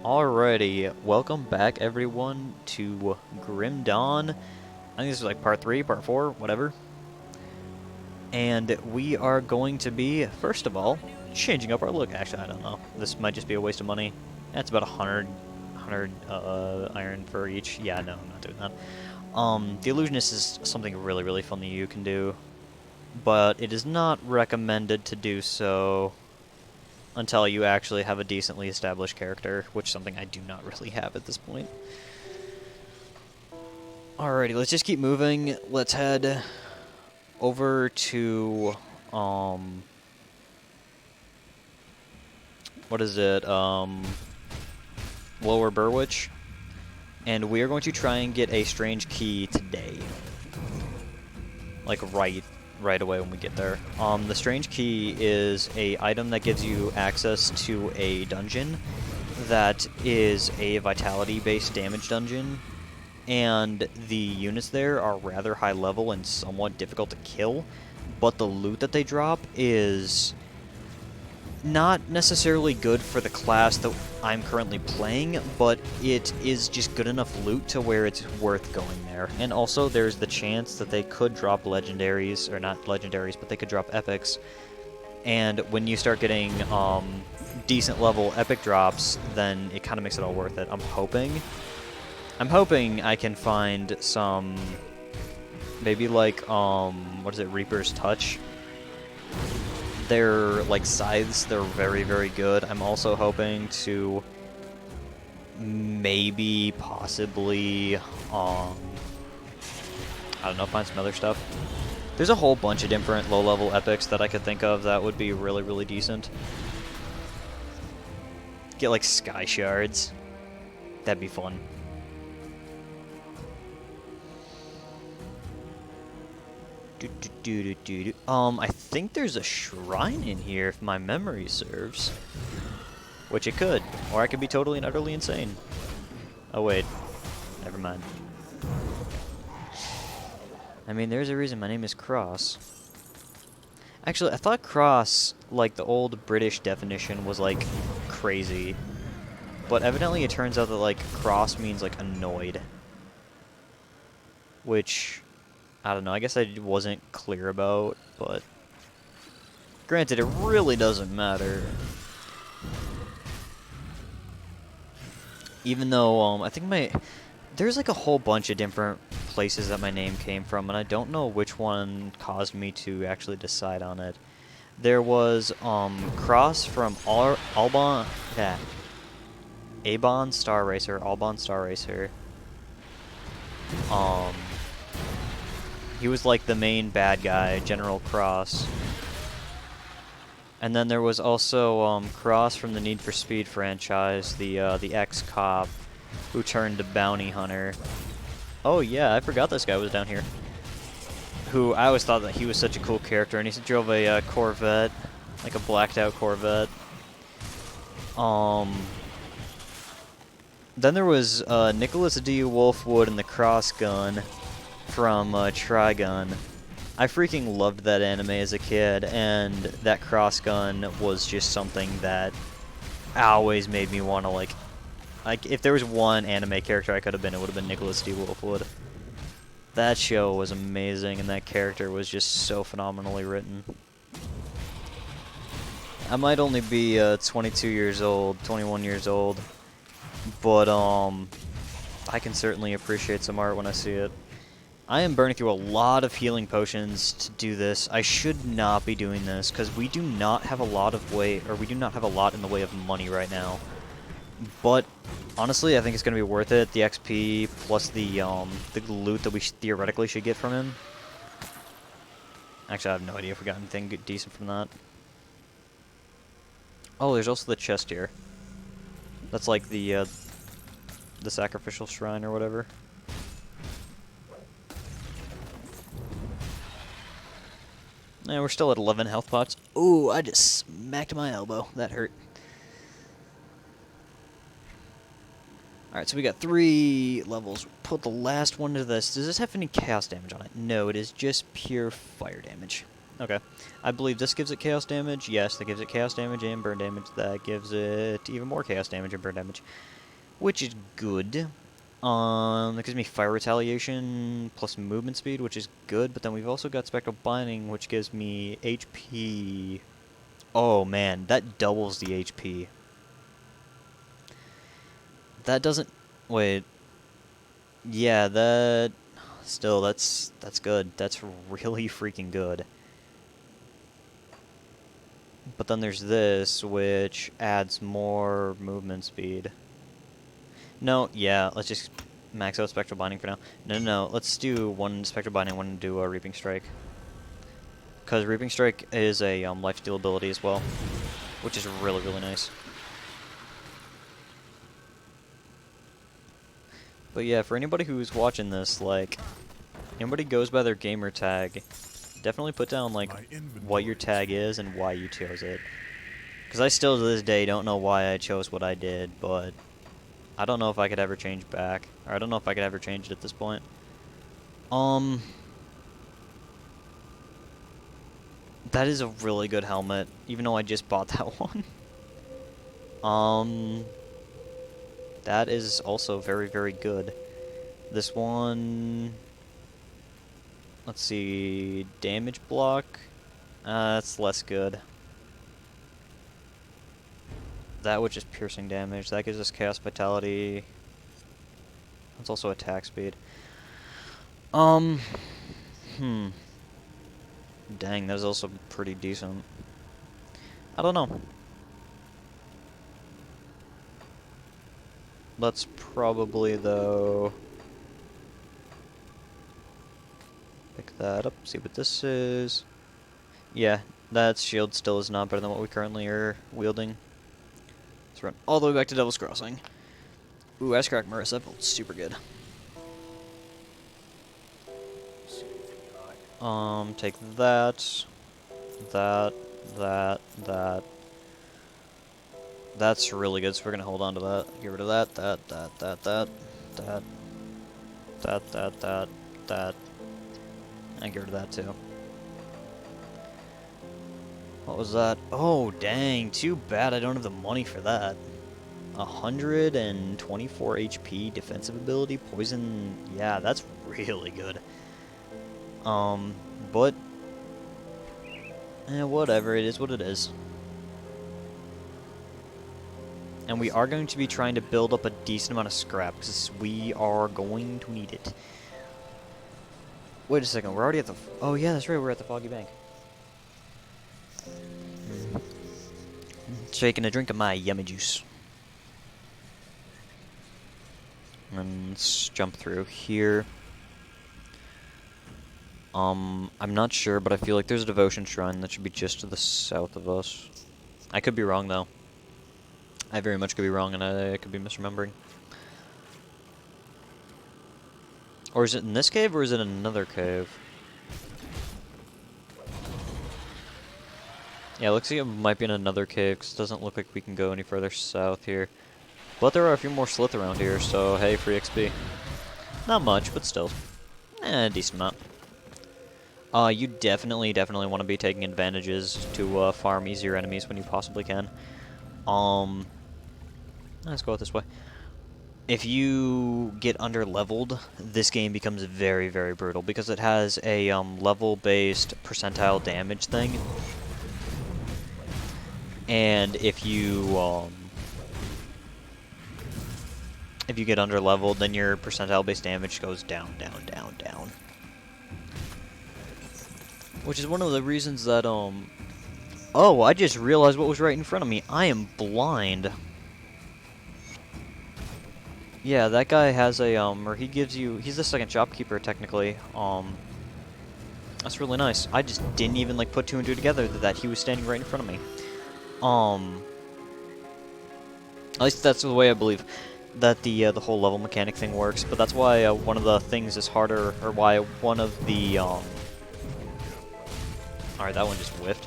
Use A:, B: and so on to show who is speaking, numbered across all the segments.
A: Alrighty, welcome back everyone to Grim Dawn. I think this is like part 3, part 4, whatever. And we are going to be, first of all, changing up our look. Actually, I don't know. This might just be a waste of money. That's about 100 iron for each. Yeah, no, I'm not doing that. The Illusionist is something really fun that you can do, but it is not recommended to do so until you actually have a decently established character, which is something I do not really have at this point. Alrighty, let's just keep moving. Let's head over to, what is it, Lower Burwich, and we are going to try and get a strange key today. Like, right away when we get there. The strange key is a item that gives you access to a dungeon that is a vitality-based damage dungeon, and the units there are rather high level and somewhat difficult to kill, but the loot that they drop is not necessarily good for the class that I'm currently playing, but it is just good enough loot to where it's worth going there. And also there's the chance that they could drop legendaries, or not legendaries, but they could drop epics. And when you start getting decent level epic drops, then it kind of makes it all worth it. I'm hoping I can find some, maybe like, what is it, Reaper's Touch? They're like scythes, they're very good. I'm also hoping to maybe, possibly, I don't know, find some other stuff. There's a whole bunch of different low-level epics that I could think of that would be really decent. Get like sky shards. That'd be fun. I think there's a shrine in here if my memory serves. Which it could. Or I could be totally and utterly insane. Oh wait. Never mind. I mean, there's a reason my name is Cross. Actually, I thought Cross, like the old British definition, was like crazy. But evidently it turns out that like Cross means like annoyed. Which, I don't know, I guess I wasn't clear about, but granted, it really doesn't matter. Even though, I think there's like a whole bunch of different places that my name came from, and I don't know which one caused me to actually decide on it. There was, Cross from Albon Star Racer. He was like the main bad guy, General Cross. And then there was also Cross from the Need for Speed franchise, the ex-cop who turned to bounty hunter. Oh yeah, I forgot this guy was down here. Who I always thought that he was such a cool character, and he drove a Corvette, like a blacked out Corvette. Then there was Nicholas D. Wolfwood and the Cross Gun from Trigun. I freaking loved that anime as a kid, and that Cross Gun was just something that always made me want to like if there was one anime character I could have been, it would have been Nicholas D. Wolfwood. That show was amazing, and that character was just so phenomenally written. I might only be 22 years old, 21 years old, but I can certainly appreciate some art when I see it. I am burning through a lot of healing potions to do this. I should not be doing this because we do not have a lot in the way of money right now. But honestly, I think it's going to be worth it. The XP plus the loot that we theoretically should get from him. Actually, I have no idea if we got anything decent from that. Oh, there's also the chest here. That's like the sacrificial shrine or whatever. Yeah, we're still at 11 health pots. Ooh, I just smacked my elbow. That hurt. Alright, so we got 3 levels. Put the last one to this. Does this have any chaos damage on it? No, it is just pure fire damage. Okay. I believe this gives it chaos damage. Yes, that gives it chaos damage and burn damage. That gives it even more chaos damage and burn damage. which is good. That gives me fire retaliation plus movement speed, which is good, but then we've also got spectral binding, which gives me HP. Oh man, that doubles the HP. That doesn't... Wait. Yeah, that... Still, that's good. That's really freaking good. But then there's this, which adds more movement speed. No, yeah, let's just max out Spectral Binding for now. No, let's do one Spectral Binding, one do a Reaping Strike. Because Reaping Strike is a lifesteal ability as well, which is really, really nice. But yeah, for anybody who's watching this, like, anybody goes by their gamer tag, definitely put down, like, what your tag is and why you chose it. Because I still to this day don't know why I chose what I did, but I don't know if I could ever change back. Or I don't know if I could ever change it at this point. That is a really good helmet, even though I just bought that one. That is also very, very good. This one... Let's see... Damage block? That's less good. That which is piercing damage. That gives us Chaos Vitality. That's also attack speed. Dang, that was also pretty decent. I don't know. Let's probably, though, pick that up, see what this is. Yeah, that shield still is not better than what we currently are wielding. Let's run all the way back to Devil's Crossing. Ooh, Icecrack Marissa, that felt super good. Take that. That's really good, so we're gonna hold on to that. Get rid of that. And get rid of that too. What was that? Oh, dang, too bad I don't have the money for that. 124 HP defensive ability, poison, yeah, that's really good. But, whatever, it is what it is. And we are going to be trying to build up a decent amount of scrap, because we are going to need it. Wait a second, we're already at the... Oh yeah, that's right, we're at the Foggy Bank. Shaking a drink of my yummy juice. And let's jump through here. I'm not sure, but I feel like there's a devotion shrine that should be just to the south of us. I could be wrong, though. I very much could be wrong, and I could be misremembering. Or is it in this cave, or is it in another cave? Yeah, it looks like it might be in another cave, because it doesn't look like we can go any further south here. But there are a few more slith around here, so hey, free XP. Not much, but still. A decent amount. You definitely want to be taking advantages to farm easier enemies when you possibly can. Let's go this way. If you get under-leveled, this game becomes very, very brutal, because it has a level-based percentile damage thing. And if you get under-leveled, then your percentile-based damage goes down. Which is one of the reasons that, Oh, I just realized what was right in front of me. I am blind. Yeah, that guy has a, or he gives you... He's the second shopkeeper, technically. That's really nice. I just didn't even, like, put two and two together that he was standing right in front of me. At least that's the way I believe that the whole level mechanic thing works, but that's why one of the things is harder, or why one of the, Alright, that one just whiffed.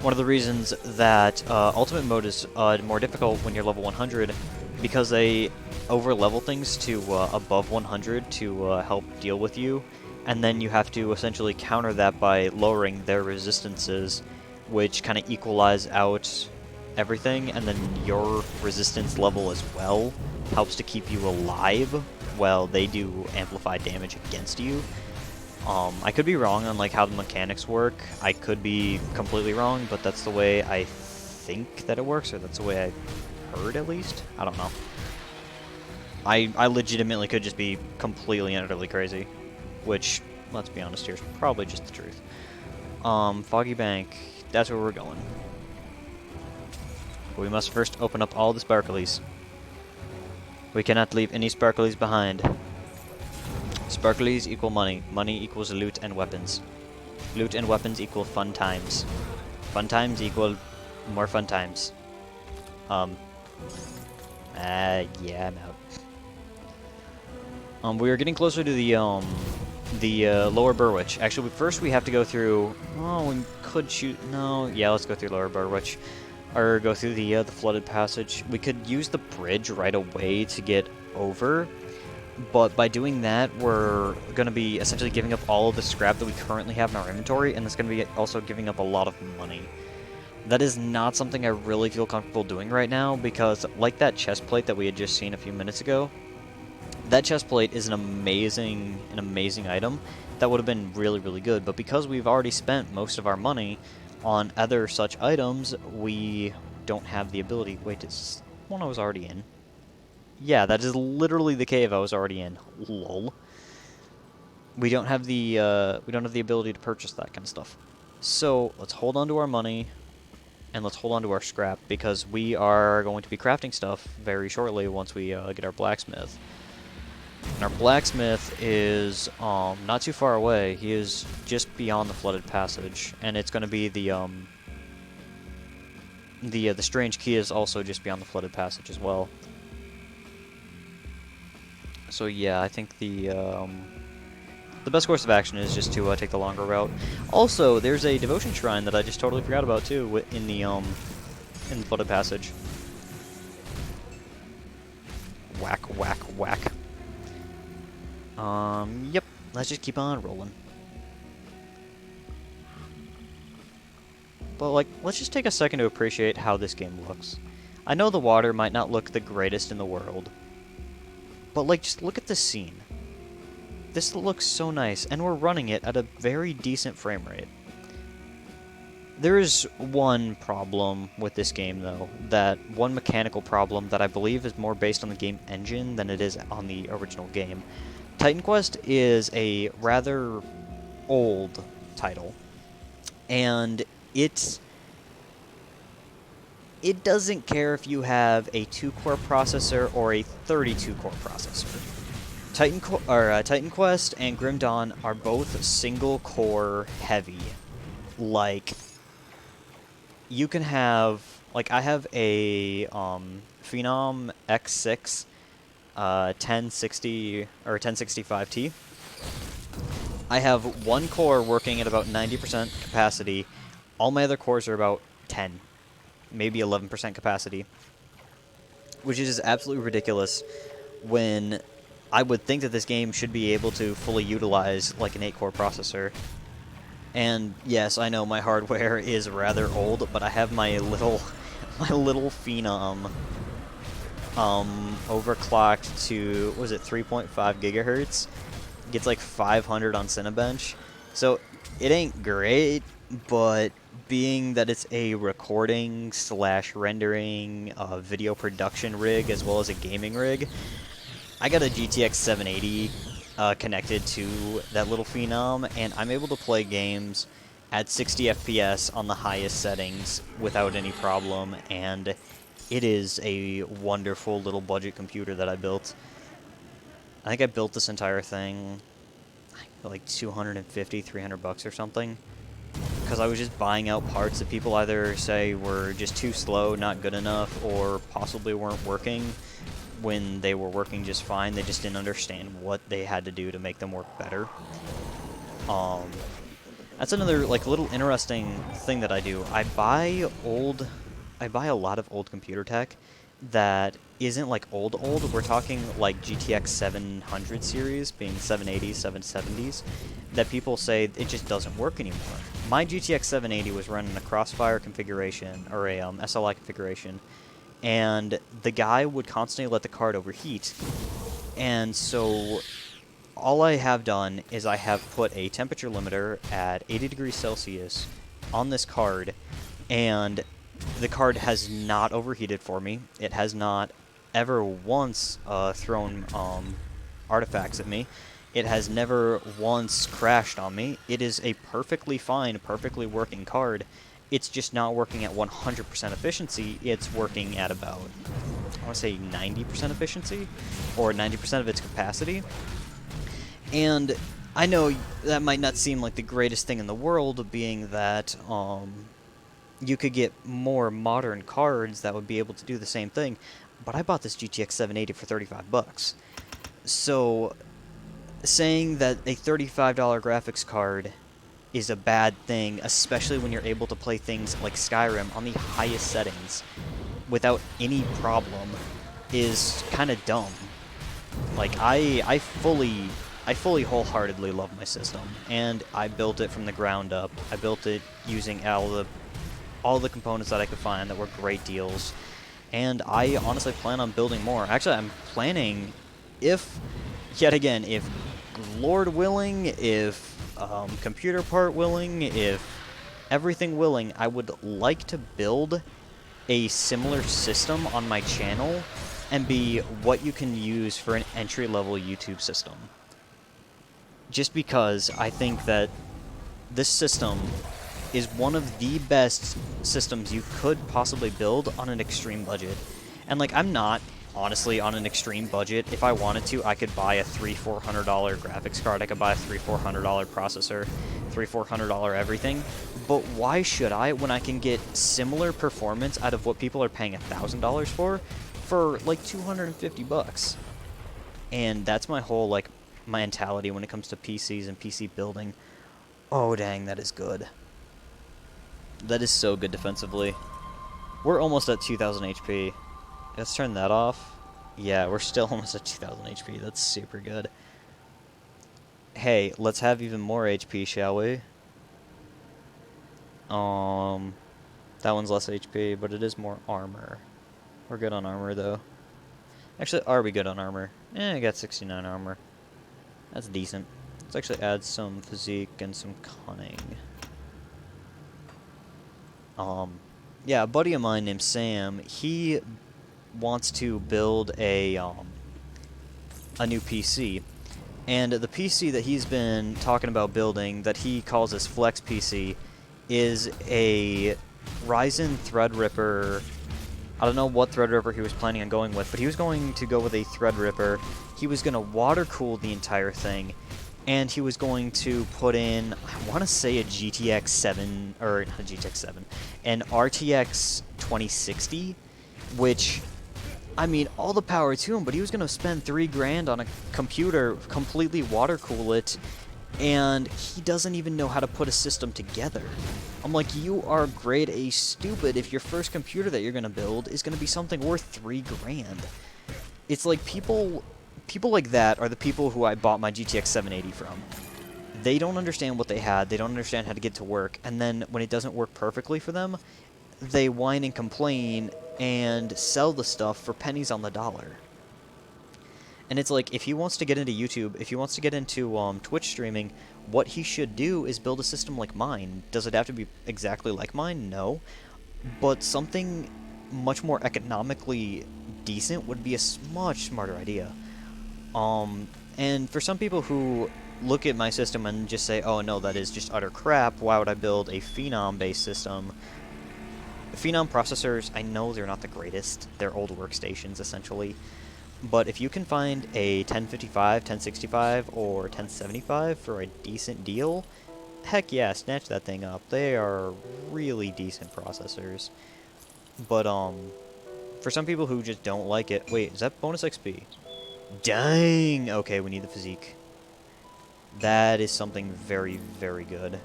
A: One of the reasons that Ultimate Mode is more difficult when you're level 100, because they over-level things to above 100 to help deal with you, and then you have to essentially counter that by lowering their resistances, which kind of equalize out everything, and then your resistance level as well helps to keep you alive while they do amplified damage against you. I could be wrong on like how the mechanics work. I could be completely wrong, but that's the way I think that it works, or that's the way I heard at least. I don't know. I legitimately could just be completely and utterly crazy, which, let's be honest here, is probably just the truth. Foggy Bank, that's where we're going. But we must first open up all the sparklies. We cannot leave any sparklies behind. Sparklies equal money. Money equals loot and weapons. Loot and weapons equal fun times. Fun times equal more fun times. Yeah, I'm out. We are getting closer to the Lower Burwitch. Actually, first we have to go through... Oh, we could shoot... No, yeah, let's go through Lower Burwitch. Or go through the flooded passage. We could use the bridge right away to get over, but by doing that, we're going to be essentially giving up all of the scrap that we currently have in our inventory, and it's going to be also giving up a lot of money. That is not something I really feel comfortable doing right now, because like that chest plate that we had just seen a few minutes ago, that chest plate is an amazing item that would have been really, really good, but because we've already spent most of our money on other such items, we don't have the ability... Wait, is this one I was already in? Yeah, that is literally the cave I was already in. Lol. We don't have the ability to purchase that kind of stuff. So let's hold on to our money, and let's hold on to our scrap, because we are going to be crafting stuff very shortly once we get our blacksmith. And our blacksmith is not too far away. He is just beyond the flooded passage, and it's going to be the strange key is also just beyond the flooded passage as well. So yeah, I think the best course of action is just to take the longer route. Also, there's a devotion shrine that I just totally forgot about too in the flooded passage. Whack, whack, whack. Yep. Let's just keep on rolling. But like, let's just take a second to appreciate how this game looks. I know the water might not look the greatest in the world, but like, just look at this scene. This looks so nice, and we're running it at a very decent frame rate. There is one problem with this game, though, one mechanical problem that I believe is more based on the game engine than it is on the original game. Titan Quest is a rather old title, and it doesn't care if you have a 2-core processor or a 32-core processor. Titan Quest and Grim Dawn are both single-core heavy. Like, you can have... Like, I have a Phenom X6 1060 or 1065T. I have one core working at about 90% capacity. All my other cores are about 10, maybe 11% capacity, which is absolutely ridiculous when I would think that this game should be able to fully utilize like an 8-core processor. And yes, I know my hardware is rather old, but I have my little Phenom overclocked to, what was it, 3.5 gigahertz. Gets like 500 on Cinebench. So it ain't great, but being that it's a recording / rendering video production rig as well as a gaming rig, I got a GTX 780 connected to that little Phenom, and I'm able to play games at 60 FPS on the highest settings without any problem, and it is a wonderful little budget computer that I built. I think I built this entire thing for like 250, 300 bucks or something, because I was just buying out parts that people either say were just too slow, not good enough, or possibly weren't working when they were working just fine. They just didn't understand what they had to do to make them work better. That's another like little interesting thing that I do. I buy a lot of old computer tech, that isn't like old. We're talking like GTX 700 series, being 780s, 770s, that people say it just doesn't work anymore. My GTX 780 was running a Crossfire configuration, or a SLI configuration, and the guy would constantly let the card overheat. And so all I have done is I have put a temperature limiter at 80 degrees Celsius on this card, and the card has not overheated for me. It has not ever once thrown artifacts at me. It has never once crashed on me. It is a perfectly fine, perfectly working card. It's just not working at 100% efficiency. It's working at about, I want to say 90% efficiency, or 90% of its capacity. And I know that might not seem like the greatest thing in the world, being that you could get more modern cards that would be able to do the same thing, but I bought this GTX 780 for $35. So saying that a $35 graphics card is a bad thing, especially when you're able to play things like Skyrim on the highest settings without any problem, is kind of dumb. Like, I fully wholeheartedly love my system, and I built it from the ground up. I built it using all the components that I could find that were great deals, and I honestly plan on building more. Actually, I'm planning, if, yet again, if Lord willing, if computer part willing, if everything willing, I would like to build a similar system on my channel and be what you can use for an entry-level YouTube system. Just because I think that this system is one of the best systems you could possibly build on an extreme budget. And like, I'm not honestly on an extreme budget. If I wanted to, I could buy a $300-400 graphics card. I could buy a $300-400 processor, $300-400 everything. But why should I when I can get similar performance out of what people are paying $1,000 for like $250? And that's my whole like mentality when it comes to PCs and PC building. Oh dang, that is good. That is so good defensively. We're almost at 2000 HP. Let's turn that off. Yeah, we're still almost at 2000 HP. That's super good. Hey, let's have even more HP, shall we? That one's less HP, but it is more armor. We're good on armor, though. Actually, are we good on armor? I got 69 armor. That's decent. Let's actually add some physique and some cunning. Yeah, a buddy of mine named Sam, he wants to build a new PC. And the PC that he's been talking about building, that he calls his Flex PC, is a Ryzen Threadripper. I don't know what Threadripper he was planning on going with, but he was going to go with a Threadripper. He was going to water cool the entire thing, and he was going to put in, I want to say a GTX 7, or not a GTX 7, an RTX 2060, which, I mean, all the power to him, but he was going to spend $3,000 on a computer, completely water cool it, and he doesn't even know how to put a system together. I'm like, you are grade A stupid if your first computer that you're going to build is going to be something worth $3,000. It's like people like that are the people who I bought my GTX 780 from. They don't understand what they had, they don't understand how to get to work, and then when it doesn't work perfectly for them, they whine and complain and sell the stuff for pennies on the dollar. And it's like, if he wants to get into YouTube, if he wants to get into Twitch streaming, what he should do is build a system like mine. Does it have to be exactly like mine? No. But something much more economically decent would be a much smarter idea. And for some people who look at my system and just say, oh no, that is just utter crap, why would I build a Phenom-based system? Phenom processors, I know they're not the greatest. They're old workstations, essentially. But if you can find a 1055, 1065, or 1075 for a decent deal, heck yeah, snatch that thing up. They are really decent processors. But, for some people who just don't like it... Wait, is that bonus XP? Dang! Okay, we need the physique. That is something very, very good.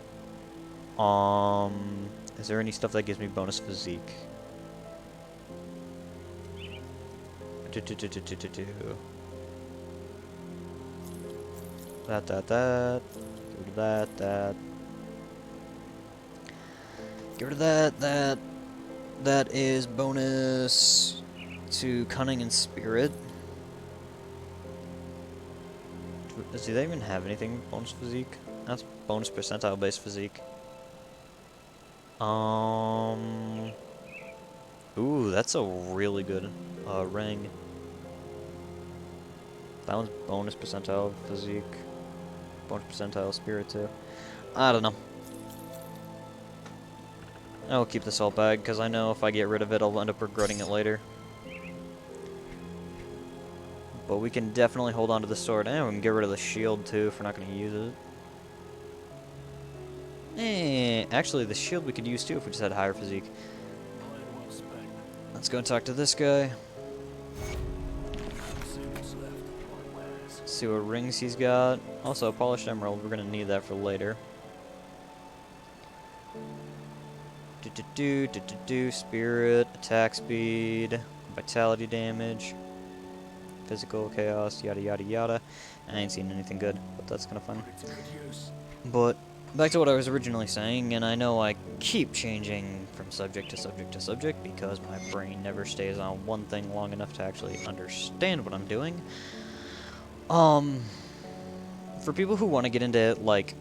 A: Is there any stuff that gives me bonus physique? That. Get rid of that. Get rid of that. That is bonus to Cunning and Spirit. Does that even have anything bonus physique? That's bonus percentile based physique. Ooh, that's a really good ring. That one's bonus percentile physique. Bonus percentile spirit too. I don't know. I'll keep the salt bag because I know if I get rid of it, I'll end up regretting it later. But we can definitely hold on to the sword. And we can get rid of the shield too if we're not going to use it. Actually, the shield we could use too if we just had higher physique. Let's go and talk to this guy. See what rings he's got. Also, polished emerald. We're going to need that for later. Spirit, attack speed, vitality damage, physical chaos, yada yada yada. I ain't seen anything good, but that's kind of fun. But back to what I was originally saying, and I know I keep changing from subject to subject to subject because my brain never stays on one thing long enough to actually understand what I'm doing. For people who want to get into like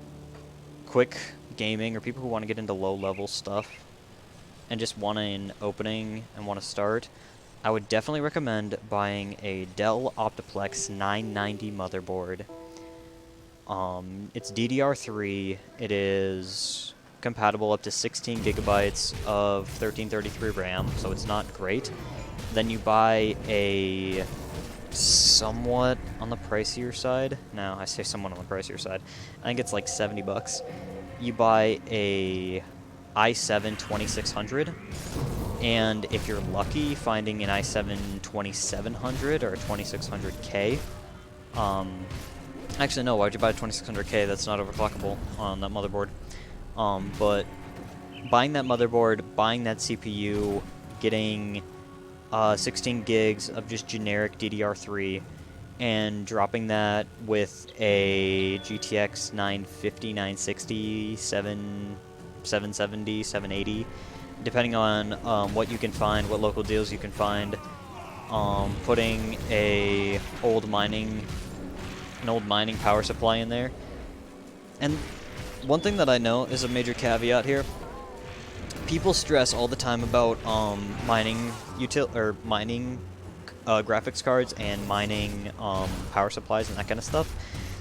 A: quick gaming, or people who want to get into low level stuff and just want an opening and want to start, I would definitely recommend buying a Dell Optiplex 990 motherboard. It's DDR3. It is compatible up to 16 gigabytes of 1333 RAM, so it's not great. Then you buy a somewhat on the pricier side. No, I say somewhat on the pricier side. I think it's like 70 bucks. You buy a i7 2600, and if you're lucky finding an i7 2700 or a 2600K, actually no, why'd you buy a 2600K? That's not overclockable on that motherboard. But buying that motherboard, buying that CPU, getting 16 gigs of just generic DDR3, and dropping that with a GTX 950, 960, 770, 780, depending on what you can find, what local deals you can find. Putting an old mining power supply in there. And one thing that I know is a major caveat here. People stress all the time about mining graphics cards and mining power supplies and that kind of stuff.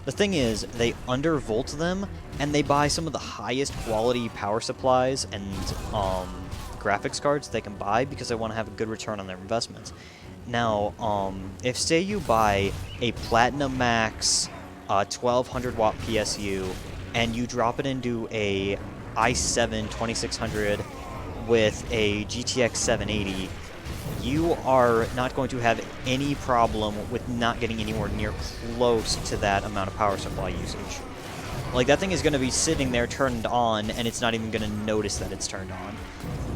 A: The thing is, they undervolt them, and they buy some of the highest quality power supplies and graphics cards they can buy because they want to have a good return on their investments. Now, if say you buy a Platinum Max 1200 watt PSU and you drop it into a i7 2600 with a GTX 780, you are not going to have any problem with not getting anywhere near close to that amount of power supply usage. Like, that thing is going to be sitting there turned on, and it's not even going to notice that it's turned on.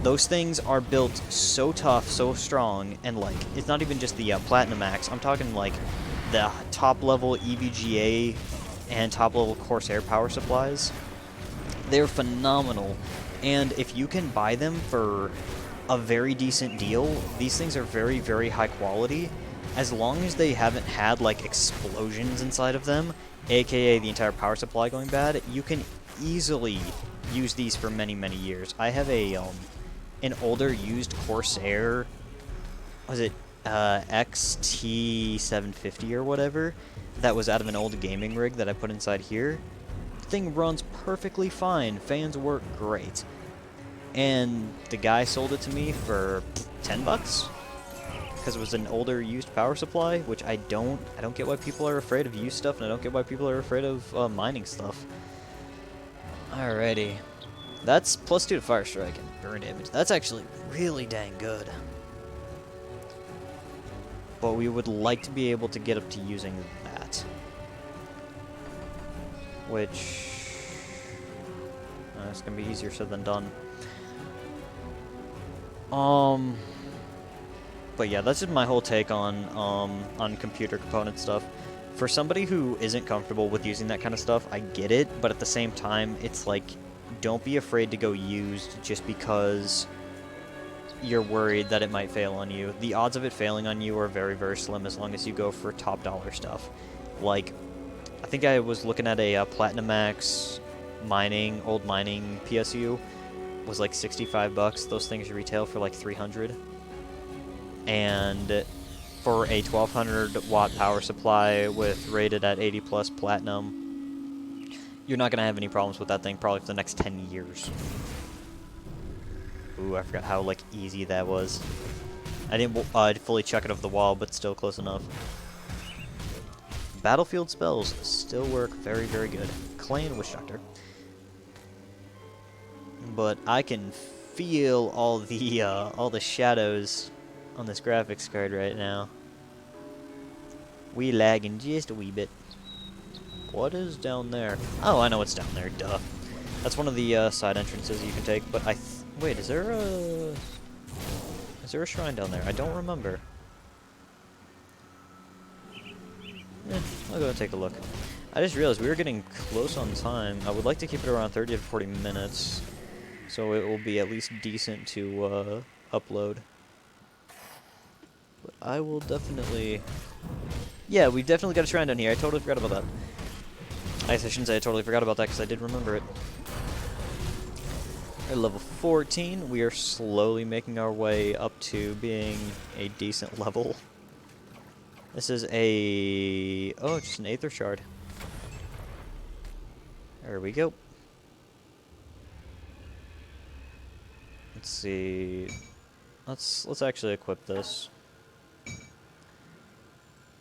A: Those things are built so tough, so strong, and, like, it's not even just the Platinum Max. I'm talking, like, the top-level EVGA and top-level Corsair power supplies. They're phenomenal, and if you can buy them for a very decent deal, these things are very, very high quality. As long as they haven't had, like, explosions inside of them, aka the entire power supply going bad, you can easily use these for many, many years. I have an older used Corsair, was it XT750 or whatever, that was out of an old gaming rig that I put inside here. The thing runs perfectly fine, fans work great. And the guy sold it to me for 10 bucks because it was an older used power supply, which I don't get why people are afraid of used stuff, and I don't get why people are afraid of mining stuff. Alrighty. That's +2 to fire strike and burn damage. That's actually really dang good. But we would like to be able to get up to using that. Which it's gonna be easier said than done. But yeah, that's just my whole take on computer component stuff. For somebody who isn't comfortable with using that kind of stuff, I get it, but at the same time, it's like, don't be afraid to go used just because you're worried that it might fail on you. The odds of it failing on you are very, very slim as long as you go for top dollar stuff. Like, I think I was looking at a Platinum Max old mining PSU. Was like 65 bucks. Those things retail for like 300. And for a 1200 watt power supply with rated at 80 plus platinum, you're not going to have any problems with that thing probably for the next 10 years. Ooh, I forgot how like easy that was. I didn't fully chuck it off the wall, but still close enough. Battlefield spells still work very, very good. Clay and Witch Doctor. But I can feel all the shadows on this graphics card right now. We lagging just a wee bit. What is down there? Oh, I know what's down there. Duh. That's one of the side entrances you can take. But wait, is there a shrine down there? I don't remember. I'll go and take a look. I just realized we were getting close on time. I would like to keep it around 30 to 40 minutes, so it will be at least decent to upload. But I will definitely... Yeah, we've definitely got a shrine down here. I totally forgot about that. I shouldn't say I totally forgot about that, because I did remember it. At level 14, we are slowly making our way up to being a decent level. This is a... Oh, just an Aether Shard. There we go. Let's see... Let's actually equip this.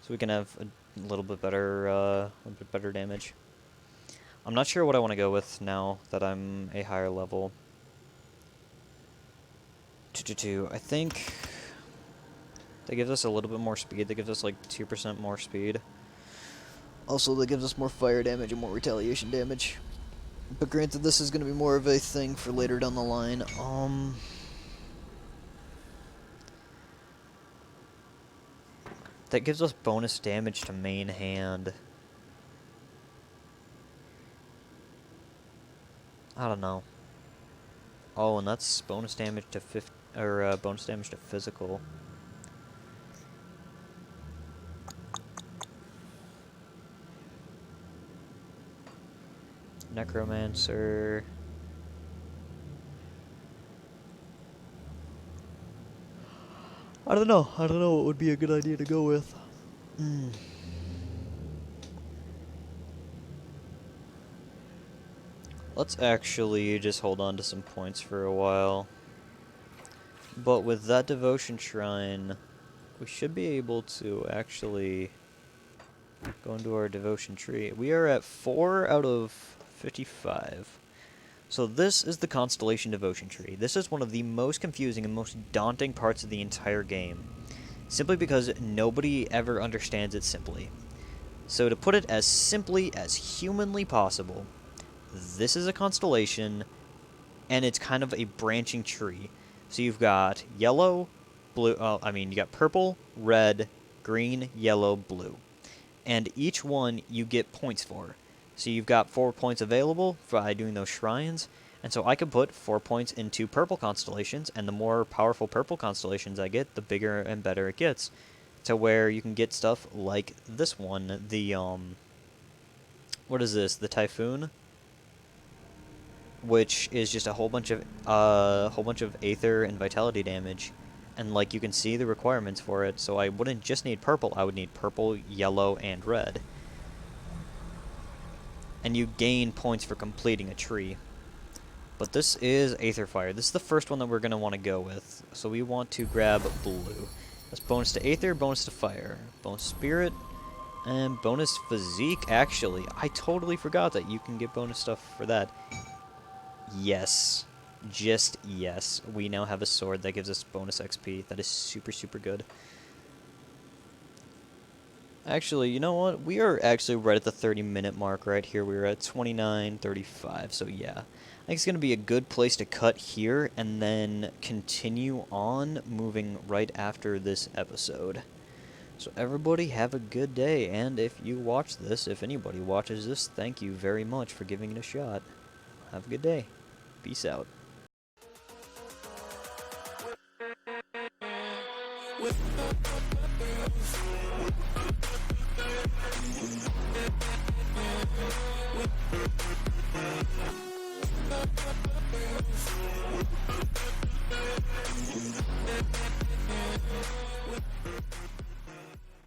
A: So we can have a little bit better damage. I'm not sure what I want to go with now that I'm a higher level. I think that gives us a little bit more speed. That gives us like 2% more speed. Also, that gives us more fire damage and more retaliation damage. But granted, this is going to be more of a thing for later down the line. That gives us bonus damage to main hand. I don't know. Oh, and that's bonus damage to bonus damage to physical. Necromancer. I don't know what would be a good idea to go with. Let's actually just hold on to some points for a while. But with that devotion shrine, we should be able to actually go into our devotion tree. We are at 4 out of 55. So this is the Constellation Devotion Tree. This is one of the most confusing and most daunting parts of the entire game, simply because nobody ever understands it simply. So to put it as simply as humanly possible, this is a constellation, and it's kind of a branching tree. So you've got yellow, blue, you got purple, red, green, yellow, blue. And each one you get points for. So you've got 4 points available by doing those shrines, and so I could put 4 points into purple constellations, and the more powerful purple constellations I get, the bigger and better it gets. To where you can get stuff like this one, the, what is this, the Typhoon? Which is just a whole bunch of Aether and Vitality damage. And like you can see the requirements for it, so I wouldn't just need purple, I would need purple, yellow, and red. And you gain points for completing a tree. But this is Aether Fire. This is the first one that we're going to want to go with. So we want to grab blue. That's bonus to Aether, bonus to Fire, bonus Spirit, and bonus Physique, actually. I totally forgot that you can get bonus stuff for that. Yes. Just yes. We now have a sword that gives us bonus XP. That is super, super good. Actually, you know what? We are actually right at the 30-minute mark right here. We were at 29:35, so yeah. I think it's going to be a good place to cut here and then continue on moving right after this episode. So everybody have a good day, and if you watch this, if anybody watches this, thank you very much for giving it a shot. Have a good day. Peace out.